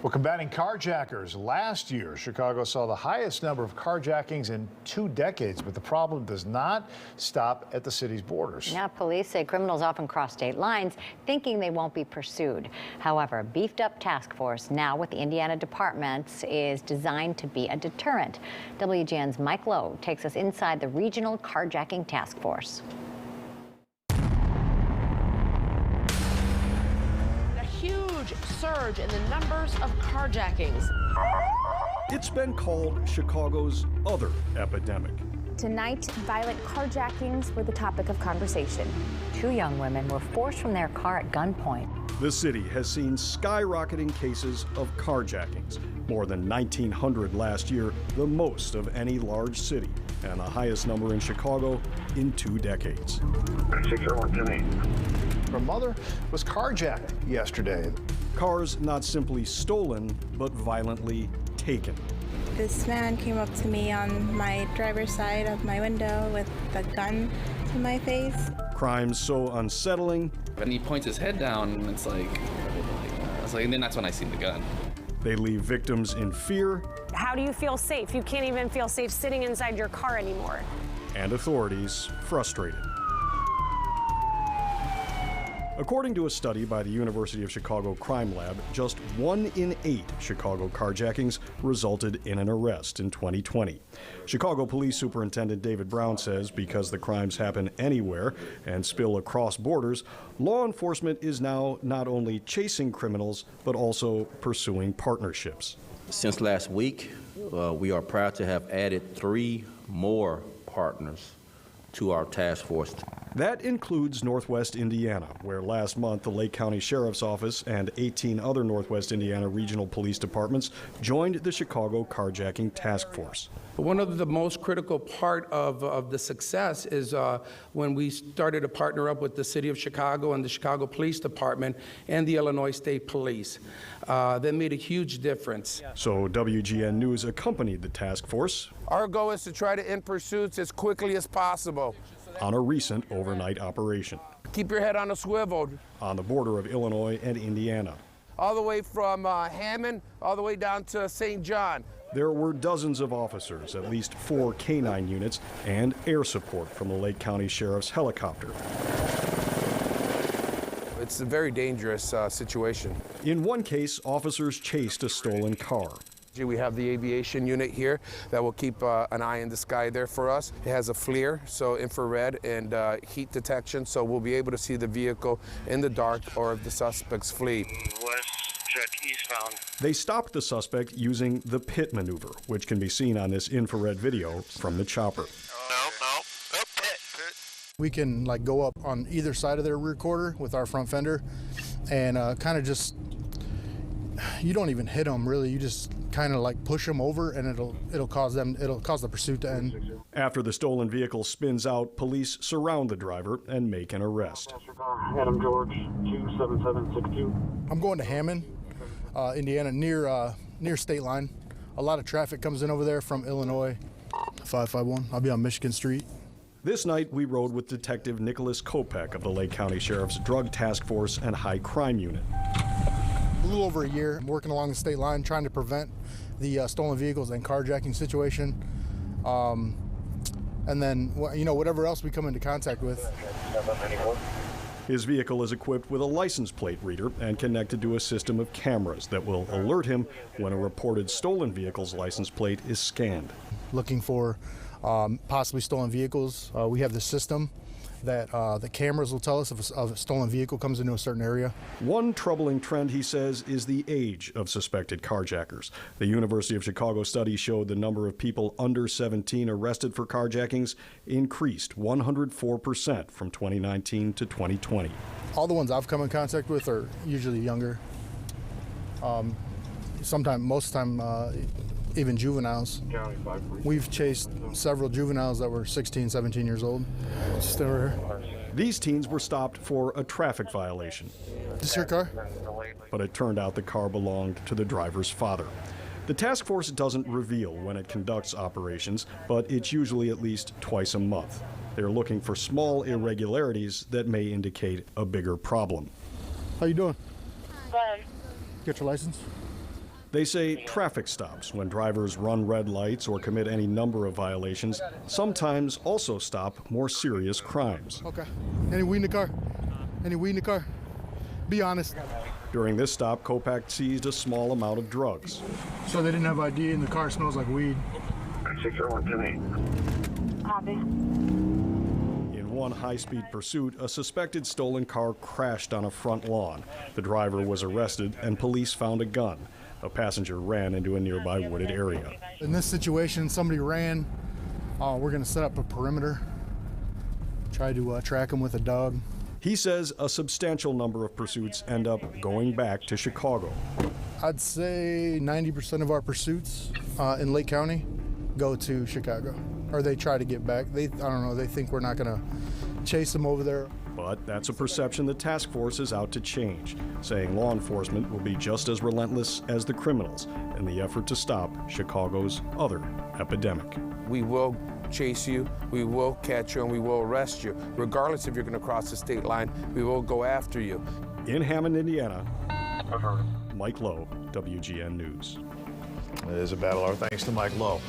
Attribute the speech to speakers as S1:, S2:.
S1: Well, combating carjackers. Last year, Chicago saw the highest number of carjackings in 2 decades, but the problem does not stop at the city's borders.
S2: Now, police say criminals often cross state lines thinking they won't be pursued. However, a beefed up task force now with the Indiana departments is designed to be a deterrent. WGN's Mike Lowe takes us inside the regional carjacking task force.
S3: Surge in the numbers of carjackings.
S4: It's been called Chicago's other epidemic.
S5: Tonight, violent carjackings were the topic of conversation.
S2: 2 young women were forced from their car at gunpoint.
S4: The city has seen skyrocketing cases of carjackings. More than 1,900 last year, the most of any large city, and the highest number in Chicago in 2 decades.
S1: Her mother was carjacked yesterday.
S4: Cars not simply stolen, but violently taken.
S6: This man came up to me on my driver's side of my window with a gun to my face.
S4: Crimes so unsettling.
S7: And he points his head down, and it's like, and then that's when I seen the gun.
S4: They leave victims in fear.
S8: How do you feel safe? You can't even feel safe sitting inside your car anymore.
S4: And authorities frustrated. According to a study by the University of Chicago Crime Lab, just 1 in 8 Chicago carjackings resulted in an arrest in 2020. Chicago Police Superintendent David Brown says because the crimes happen anywhere and spill across borders, law enforcement is now not only chasing criminals, but also pursuing partnerships.
S9: Since last week, we are proud to have added 3 more partners to our task force.
S4: That includes Northwest Indiana, where last month the Lake County Sheriff's Office and 18 other Northwest Indiana regional police departments joined the Chicago Carjacking Task Force.
S10: One of the most critical part of the success is when we started to partner up with the City of Chicago and the Chicago Police Department and the Illinois State Police. That made a huge difference.
S4: So WGN News accompanied the task force.
S10: Our goal is to try to end pursuits as quickly as possible.
S4: On a recent overnight operation.
S10: Keep your head on a swivel.
S4: On the border of Illinois and Indiana.
S10: All the way from Hammond, all the way down to St. John.
S4: There were dozens of officers, at least 4 canine units, and air support from the Lake County Sheriff's helicopter.
S10: It's a very dangerous situation.
S4: In one case, officers chased a stolen car.
S10: We have the aviation unit here that will keep an eye in the sky there for us. It has a FLIR, so infrared and heat detection, so we'll be able to see the vehicle in the dark or if the suspects flee.
S11: West, check eastbound.
S4: They stopped the suspect using the pit maneuver, which can be seen on this infrared video from the chopper.
S11: Pit.
S12: We can go up on either side of their rear quarter with our front fender and kind of just, you don't even hit them really, you just kind of push them over and it'll cause the pursuit to end.
S4: After the stolen vehicle spins out, police surround the driver and make an arrest.
S13: Adam George, 27762.
S12: I'm going to Hammond, Indiana, near state line. A lot of traffic comes in over there from Illinois. 551. I'll be on Michigan Street.
S4: This night, we rode with Detective Nicholas Kopek of the Lake County Sheriff's Drug Task Force and High Crime Unit.
S12: A little over a year, I'm working along the state line trying to prevent the stolen vehicles and carjacking situation. And then, whatever else we come into contact with.
S4: His vehicle is equipped with a license plate reader and connected to a system of cameras that will alert him when a reported stolen vehicle's license plate is scanned.
S12: Looking for possibly stolen vehicles. We have this system that the cameras will tell us if a stolen vehicle comes into a certain area.
S4: One troubling trend, he says, is the age of suspected carjackers. The University of Chicago study showed the number of people under 17 arrested for carjackings increased 104% from 2019 to 2020.
S12: All the ones I've come in contact with are usually younger. Most of the time, even juveniles. We've chased several juveniles that were 16, 17 years old. Still here.
S4: These teens were stopped for a traffic violation.
S12: This your car?
S4: But it turned out the car belonged to the driver's father. The task force doesn't reveal when it conducts operations, but it's usually at least twice a month. They're looking for small irregularities that may indicate a bigger problem.
S12: How you doing?
S11: Good.
S12: Get your license?
S4: They say traffic stops, when drivers run red lights or commit any number of violations, sometimes also stop more serious crimes.
S12: Okay. Any weed in the car? Any weed in the car? Be honest.
S4: During this stop, Kopak seized a small amount of drugs.
S12: So they didn't have ID and the car smells like weed.
S13: 64110.
S6: Copy.
S4: In one high-speed pursuit, a suspected stolen car crashed on a front lawn. The driver was arrested and police found a gun. A passenger ran into a nearby wooded area.
S12: In this situation, somebody ran. We're going to set up a perimeter, try to track them with a dog.
S4: He says a substantial number of pursuits end up going back to Chicago.
S12: I'd say 90% of our pursuits in Lake County go to Chicago, or they try to get back. I don't know, they think we're not going to chase them over there.
S4: But that's a perception the task force is out to change, saying law enforcement will be just as relentless as the criminals in the effort to stop Chicago's other epidemic.
S10: We will chase you, we will catch you, and we will arrest you. Regardless if you're going to cross the state line, we will go after you.
S4: In Hammond, Indiana, Mike Lowe, WGN News.
S1: It is a battle hour. Thanks to Mike Lowe.